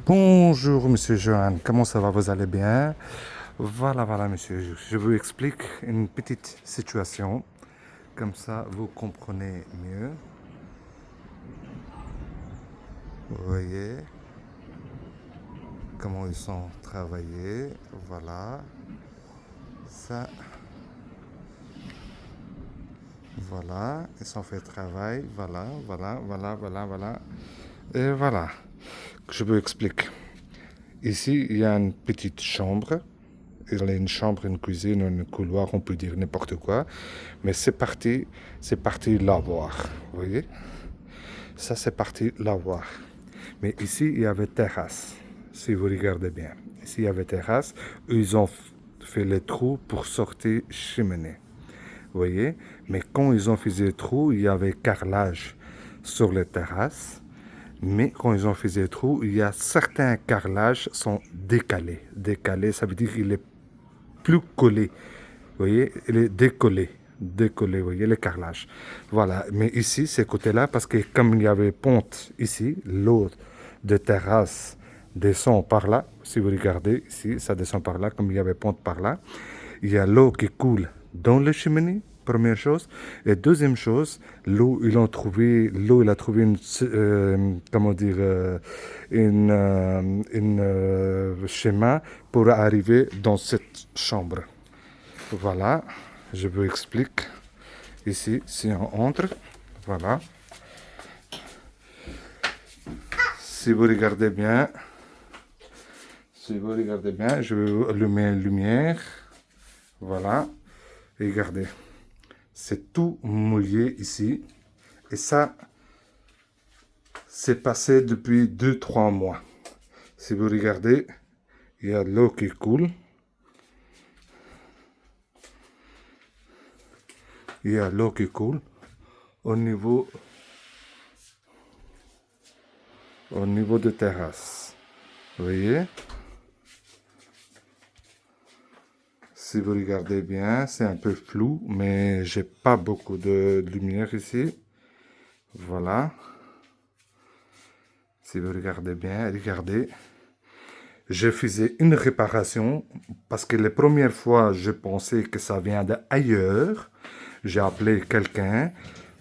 Bonjour, monsieur Johan. Comment ça va? Vous allez bien? Voilà, monsieur. Je vous explique une petite situation. Comme ça, vous comprenez mieux. Vous voyez comment ils sont travaillés. Voilà. Ça, voilà. Ils sont fait travail. Voilà. Et voilà. Je vous explique. Ici, il y a une petite chambre. Il y a une chambre, une cuisine, un couloir, on peut dire n'importe quoi. Mais c'est parti lavoir. Vous voyez? Ça, c'est parti lavoir. Mais ici, il y avait terrasse, si vous regardez bien. Ici, il y avait terrasse. Ils ont fait les trous pour sortir cheminée. Vous voyez? Mais quand ils ont fait les trous, il y avait carrelage sur les terrasses. Mais quand ils ont fait les trous, il y a certains carrelages sont décalés. Décalés, ça veut dire qu'il est plus collé. Vous voyez, il est décollé. Décollé, vous voyez, le carrelage. Voilà, mais ici, ce côté-là, parce que comme il y avait ponte ici, l'eau de terrasse descend par là. Si vous regardez ici, ça descend par là, comme il y avait ponte par là. Il y a l'eau qui coule dans les cheminées, première chose. Et deuxième chose, l'eau, il a trouvé une, comment dire, schéma pour arriver dans cette chambre. Voilà, je vous explique. Ici, si on entre, voilà. Si vous regardez bien, je vais allumer une lumière. Voilà. Et regardez, c'est tout mouillé ici. Et ça, c'est passé depuis 2-3 mois. Si vous regardez, il y a l'eau qui coule. Il y a l'eau qui coule au niveau de terrasse. Vous voyez? Si vous regardez bien, c'est un peu flou, mais j'ai pas beaucoup de lumière ici. Voilà. Si vous regardez bien, regardez. Je faisais une réparation parce que les premières fois, je pensais que ça vient d'ailleurs. J'ai appelé quelqu'un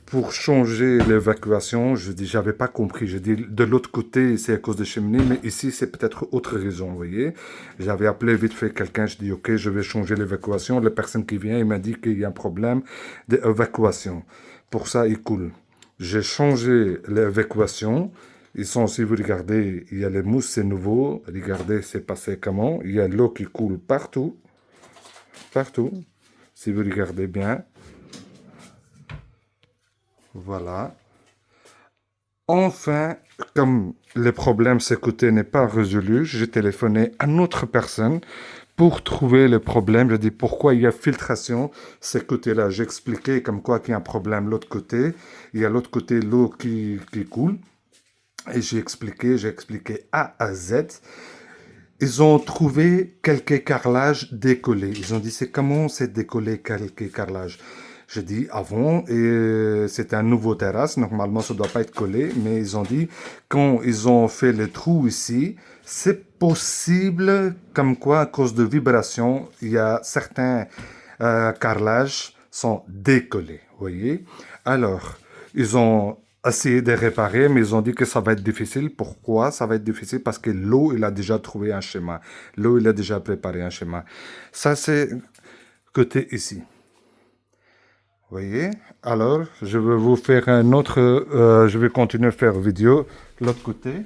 pour changer l'évacuation. Je dis, j'avais pas compris. Je dis, de l'autre côté, c'est à cause de cheminée, mais ici, c'est peut-être autre raison, vous voyez. J'avais appelé vite fait quelqu'un. Je dis, ok, je vais changer l'évacuation. La personne qui vient, il m'a dit qu'il y a un problème d'évacuation. Pour ça, il coule. J'ai changé l'évacuation. Ils sont, si vous regardez, il y a les mousses, c'est nouveau. Regardez, c'est passé comment. Il y a l'eau qui coule partout. Partout. Si vous regardez bien. Voilà. Enfin, comme le problème ce côté n'est pas résolu, j'ai téléphoné à une autre personne pour trouver le problème. Je dis pourquoi il y a filtration ce côté-là. J'ai expliqué comme quoi qu'il y a un problème l'autre côté. Il y a l'autre côté l'eau qui coule. Et j'ai expliqué A à Z. Ils ont trouvé quelques carrelages décollés. Ils ont dit, c'est comment c'est décollé quelques carrelages? J'ai dit, avant, c'est un nouveau terrasse. Normalement, ça ne doit pas être collé. Mais ils ont dit, quand ils ont fait le trou ici, c'est possible, comme quoi, à cause de vibrations, il y a certains carrelages sont décollés. Vous voyez? Alors, ils ont essayé de réparer, mais ils ont dit que ça va être difficile. Pourquoi ça va être difficile? Parce que l'eau, il a déjà trouvé un schéma. L'eau, il a déjà préparé un schéma. Ça, c'est côté ici. Vous voyez? Alors, je vais vous faire un autre... je vais continuer à faire vidéo. L'autre côté,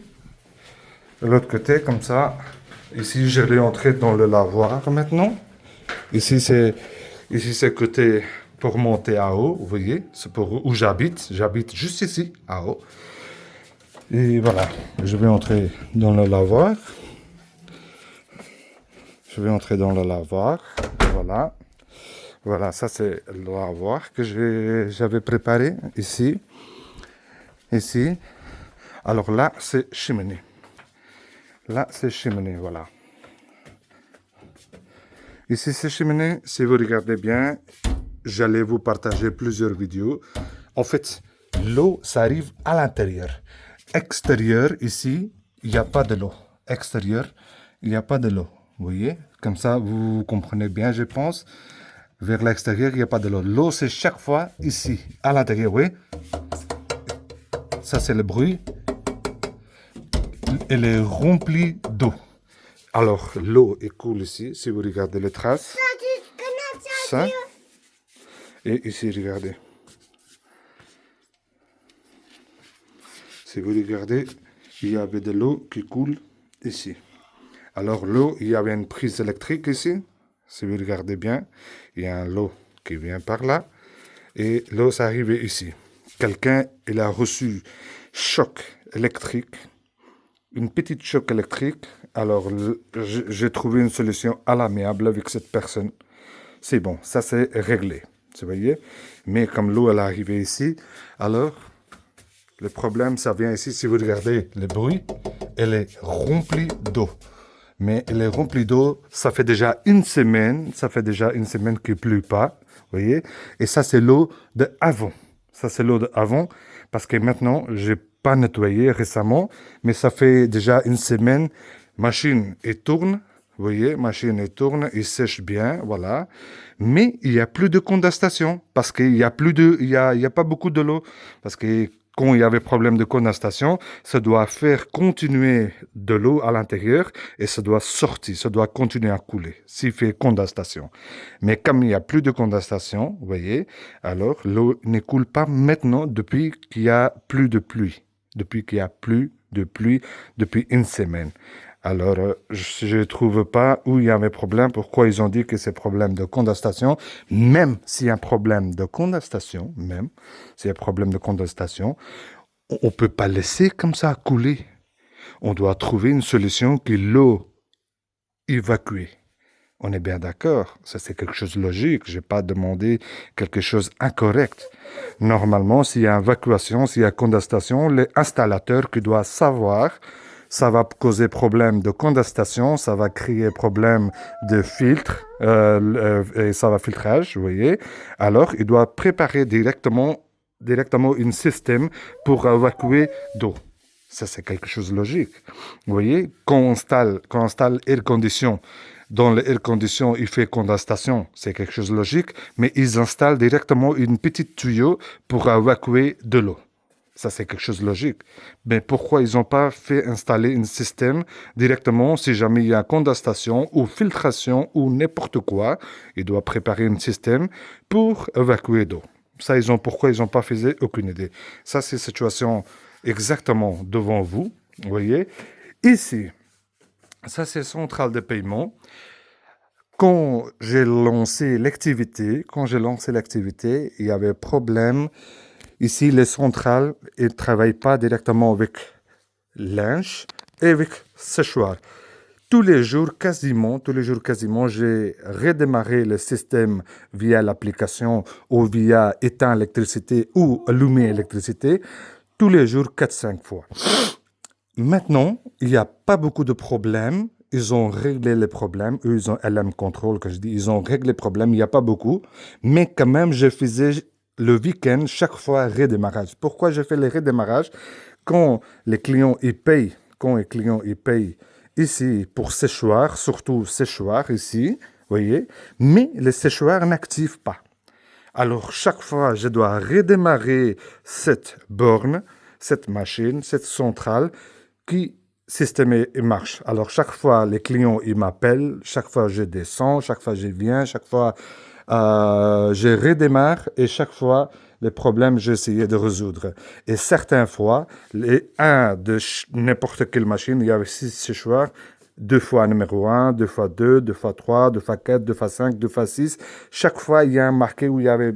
comme ça. Ici, je vais entrer dans le lavoir maintenant. Ici, c'est côté pour monter à haut. Vous voyez? C'est pour où j'habite. J'habite juste ici, à haut. Et voilà, je vais entrer dans le lavoir. Voilà. Voilà, ça c'est le lavoir que j'avais préparé ici. Ici. Alors là, c'est cheminée. Voilà. Ici, c'est cheminée. Si vous regardez bien, j'allais vous partager plusieurs vidéos. En fait, l'eau, ça arrive à l'intérieur. Extérieur, ici, il n'y a pas de l'eau. extérieur, il n'y a pas de l'eau. Vous voyez? Comme ça, vous comprenez bien, je pense. Vers l'extérieur, il n'y a pas de l'eau. L'eau, c'est chaque fois ici, à l'intérieur, oui. Ça, c'est le bruit. Elle est remplie d'eau. Alors, l'eau coule ici, si vous regardez les traces. Ça. Et ici, regardez. Si vous regardez, il y avait de l'eau qui coule ici. Alors, l'eau, il y avait une prise électrique ici. Si vous regardez bien, il y a l'eau qui vient par là. Et l'eau, ça arrivait ici. Quelqu'un, il a reçu choc électrique. Une petite choc électrique. Alors, j'ai trouvé une solution à l'amiable avec cette personne. C'est bon, ça c'est réglé. Vous voyez? Mais comme l'eau, elle est arrivée ici, alors, le problème, ça vient ici. Si vous regardez le bruit, elle est remplie d'eau. Mais elle est remplie d'eau, ça fait déjà une semaine. Ça fait déjà une semaine qu'il ne pleut pas. Vous voyez? Et ça, c'est l'eau d'avant. Ça, c'est l'eau d'avant. Parce que maintenant, je n'ai pas nettoyé récemment. Mais ça fait déjà une semaine. Machine, elle tourne. Vous voyez, machine, elle tourne, il sèche bien, voilà. Mais il n'y a plus de condensation. Parce qu'il n'y a plus de, il y a pas beaucoup de l'eau. Parce que quand il y avait problème de condensation, ça doit faire continuer de l'eau à l'intérieur et ça doit sortir, ça doit continuer à couler s'il fait condensation. Mais comme il n'y a plus de condensation, vous voyez, alors l'eau ne coule pas maintenant depuis qu'il n'y a plus de pluie. Depuis qu'il n'y a plus de pluie depuis une semaine. Alors, je ne trouve pas où il y avait problème, pourquoi ils ont dit que c'est problème de condensation, même s'il y a un problème de condensation, on ne peut pas laisser comme ça couler. On doit trouver une solution que l'eau évacue. On est bien d'accord, ça c'est quelque chose de logique, je n'ai pas demandé quelque chose d'incorrect. Normalement, s'il y a évacuation, s'il y a condensation, l'installateur qui doit savoir, ça va causer problème de condensation, ça va créer problème de filtre, et ça va filtrage, vous voyez. Alors, il doit préparer directement un système pour évacuer d'eau. Ça, c'est quelque chose de logique. Vous voyez, quand on installe air condition, dans l'air condition, il fait condensation, c'est quelque chose de logique, mais ils installent directement une petite tuyau pour évacuer de l'eau. Ça, c'est quelque chose de logique. Mais pourquoi ils n'ont pas fait installer un système directement, si jamais il y a condensation ou filtration ou n'importe quoi, ils doivent préparer un système pour évacuer d'eau. Ça, pourquoi ils n'ont pas fait, aucune idée. Ça, c'est la situation exactement devant vous. Vous voyez, ici, ça, c'est centrale de paiement. Quand j'ai lancé l'activité, il y avait problème. Ici, les centrales ne travaillent pas directement avec linge et avec séchoir. Tous les jours, quasiment, j'ai redémarré le système via l'application ou via éteindre l'électricité ou allumer l'électricité. Tous les jours, 4-5 fois. Maintenant, il n'y a pas beaucoup de problèmes. Ils ont réglé les problèmes. Eux, ils ont LM Control, que je dis. Ils ont réglé les problèmes. Il n'y a pas beaucoup. Mais quand même, je faisais le week-end, chaque fois, redémarrage. Pourquoi je fais les redémarrages? Quand les clients ils payent ici pour séchoir, surtout séchoir ici, voyez, mais les séchoirs n'activent pas. Alors, chaque fois, je dois redémarrer cette borne, cette machine, cette centrale qui système marche. Alors, chaque fois, les clients ils m'appellent, chaque fois, je descends, chaque fois, je viens, chaque fois, je redémarre et chaque fois, les problèmes, j'ai essayé de résoudre. Et certaines fois, de n'importe quelle machine, il y avait 6 séchoirs, 2 fois numéro 1, 2 fois 2, 2 fois 3, 2 fois 4, 2 fois 5, 2 fois 6. Chaque fois, il y a un marqué où il y avait,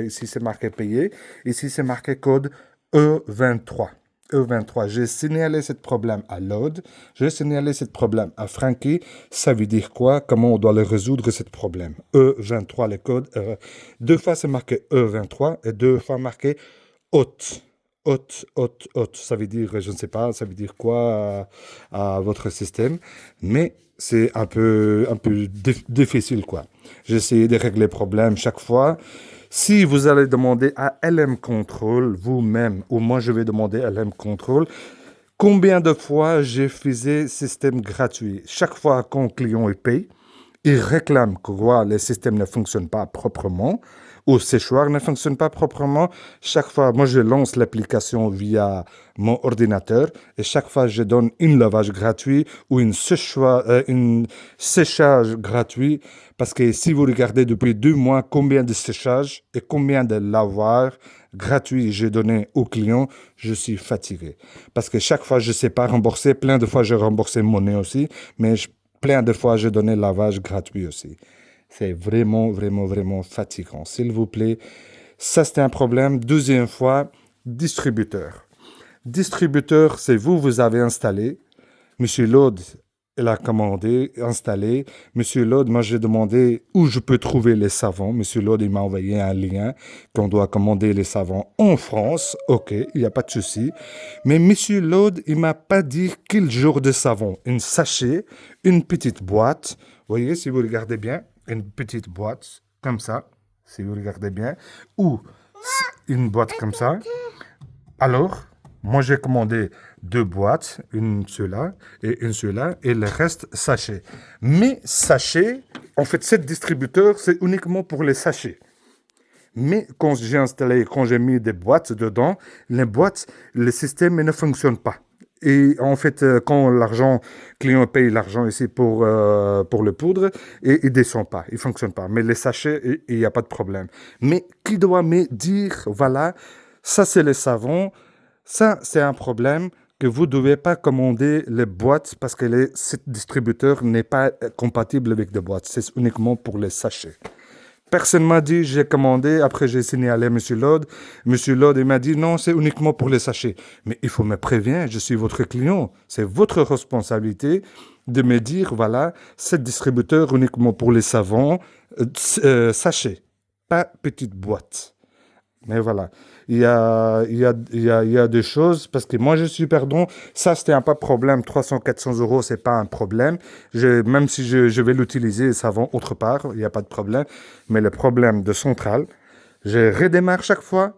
ici c'est marqué payé, ici c'est marqué code E23. E23. J'ai signalé ce problème à Lode, j'ai signalé ce problème à Frankie. Ça veut dire quoi? Comment on doit le résoudre, ce problème? E23, les codes. 2 fois c'est marqué E23 et 2 fois marqué haute. Haute. Ça veut dire, je ne sais pas, ça veut dire quoi à votre système. Mais c'est un peu difficile, quoi. J'ai essayé de régler le problème chaque fois. Si vous allez demander à LM Control vous-même, ou moi je vais demander à LM Control, Combien de fois j'ai fait système gratuit? Chaque fois qu'un client il paye, il réclame que quoi, le système ne fonctionne pas proprement ou le séchoir ne fonctionne pas proprement. Chaque fois, moi, je lance l'application via mon ordinateur et chaque fois, je donne une lavage gratuit ou une séchage gratuit parce que si vous regardez depuis 2 mois combien de séchages et combien de lavages gratuits j'ai donné aux clients, je suis fatigué. Parce que chaque fois, je ne sais pas rembourser. Plein de fois, j'ai remboursé monnaie aussi, mais plein de fois, j'ai donné lavage gratuit aussi. C'est vraiment, vraiment, vraiment fatigant. S'il vous plaît, ça, c'était un problème. Deuxième fois, distributeur. Distributeur, c'est vous, vous avez installé. Monsieur Lode, il a commandé, installé. Monsieur Lode, moi, j'ai demandé où je peux trouver les savons. Monsieur Lode, il m'a envoyé un lien qu'on doit commander les savons en France. OK, il n'y a pas de souci. Mais Monsieur Lode, il m'a pas dit quel genre de savon. Une sachet, une petite boîte. Vous voyez, si vous regardez bien, une petite boîte comme ça, si vous regardez bien, ou une boîte comme ça. Alors, moi, j'ai commandé 2 boîtes, une ceux-là et une ceux-là, et le reste sachets. Mais sachets, en fait, ce distributeur, c'est uniquement pour les sachets. Mais quand j'ai installé, quand j'ai mis des boîtes dedans, les boîtes, le système ne fonctionne pas. Et en fait, quand l'argent, client paye l'argent ici pour le poudre, et il descend pas, il fonctionne pas. Mais les sachets, il n'y a pas de problème. Mais qui doit me dire, voilà, ça c'est les savons, ça c'est un problème que vous ne devez pas commander les boîtes parce que ce distributeur n'est pas compatible avec des boîtes. C'est uniquement pour les sachets. Personne m'a dit, j'ai commandé, après j'ai signalé à M. Lode. M. Lode, il m'a dit, non, c'est uniquement pour les sachets. Mais il faut me prévenir, je suis votre client. C'est votre responsabilité de me dire, voilà, c'est distributeur uniquement pour les savons, sachets, pas petite boîte. Mais voilà, il y a des choses, parce que moi je suis perdant, ça c'était un pas de problème, 300-400 euros, c'est pas un problème. Même si je vais l'utiliser, ça va autre part, il n'y a pas de problème. Mais le problème de centrale, je redémarre chaque fois,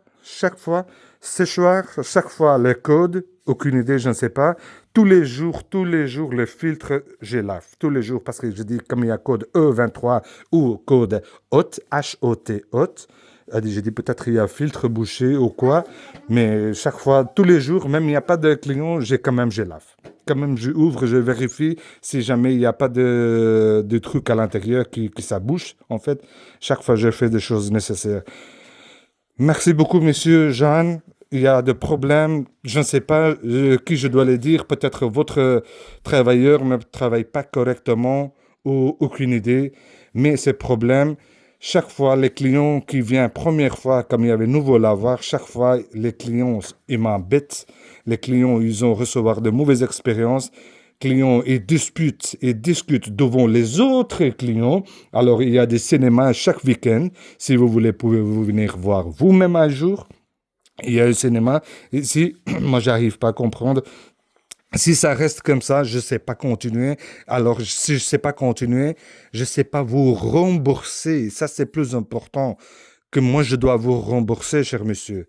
séchoir, chaque fois le code, aucune idée, je ne sais pas. Tous les jours, le filtre, je lave. Tous les jours, parce que je dis, comme il y a code E23 ou code HOT, H-O-T, HOT, j'ai dit peut-être il y a filtre bouché ou quoi, mais chaque fois, tous les jours, même il n'y a pas de client, je lave. Quand même, je ouvre, je vérifie si jamais il n'y a pas de truc à l'intérieur qui ça bouche. En fait, chaque fois, je fais des choses nécessaires. Merci beaucoup, monsieur Jean. Il y a des problèmes, je ne sais pas qui je dois le dire. Peut-être votre travailleur ne travaille pas correctement ou aucune idée. Mais ces problèmes, chaque fois, les clients qui viennent première fois, comme il y avait nouveau lavoir, chaque fois, les clients, ils m'embêtent. Les clients, ils ont recevoir de mauvaises expériences. Clients, ils discutent devant les autres clients. Alors, il y a des cinémas chaque week-end. Si vous voulez, pouvez-vous venir voir vous-même un jour. Il y a un cinéma. Ici, moi, j'arrive pas à comprendre. Si ça reste comme ça, je sais pas continuer. Alors, si je sais pas continuer, je sais pas vous rembourser. Ça, c'est plus important que moi, je dois vous rembourser, cher monsieur.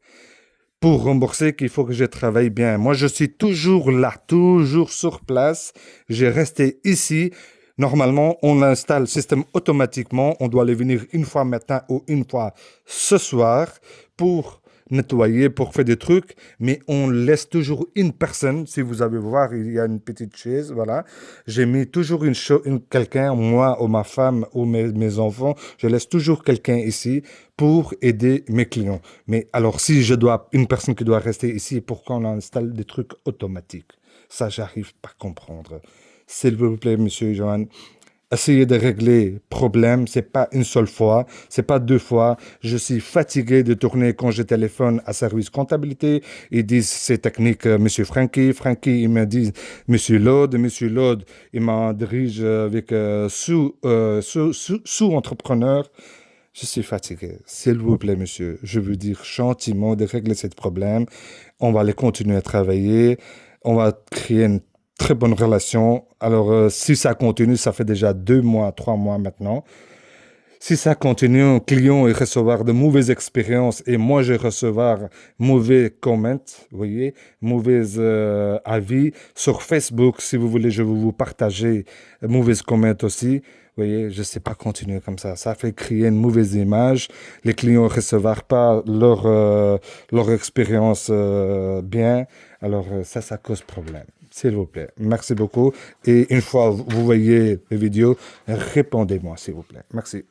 Pour rembourser, qu'il faut que je travaille bien. Moi, je suis toujours là, toujours sur place. J'ai resté ici. Normalement, on installe le système automatiquement. On doit aller venir une fois matin ou une fois ce soir pour nettoyer, pour faire des trucs, mais on laisse toujours une personne. Si vous allez voir, il y a une petite chaise, voilà. J'ai mis toujours quelqu'un, moi ou ma femme ou mes enfants, je laisse toujours quelqu'un ici pour aider mes clients. Mais alors, si je dois, une personne qui doit rester ici, pourquoi on installe des trucs automatiques? Ça, j'arrive pas à comprendre. S'il vous plaît, monsieur Johan, essayez de régler le problème, c'est pas une seule fois, c'est pas 2 fois. Je suis fatigué de tourner quand je téléphone à service comptabilité. Ils disent c'est technique, monsieur Frankie. Frankie, il me dit monsieur Lode. Monsieur Lode, il m'a dirige avec sous-entrepreneur. Je suis fatigué. S'il vous plaît, monsieur, je veux dire gentiment de régler ce problème. On va aller continuer à travailler. On va créer une très bonne relation. Alors, si ça continue, ça fait déjà 2 mois, 3 mois maintenant. Si ça continue, un client il recevoir de mauvaises expériences et moi je recevoir mauvais comments, vous voyez, mauvais avis sur Facebook, si vous voulez, je vais vous partager mauvaises comments aussi. Vous voyez, je ne sais pas continuer comme ça. Ça fait créer une mauvaise image. Les clients ne reçoivent pas leur expérience bien. Alors, ça cause problème. S'il vous plaît. Merci beaucoup. Et une fois vous voyez les vidéos, répondez-moi, s'il vous plaît. Merci.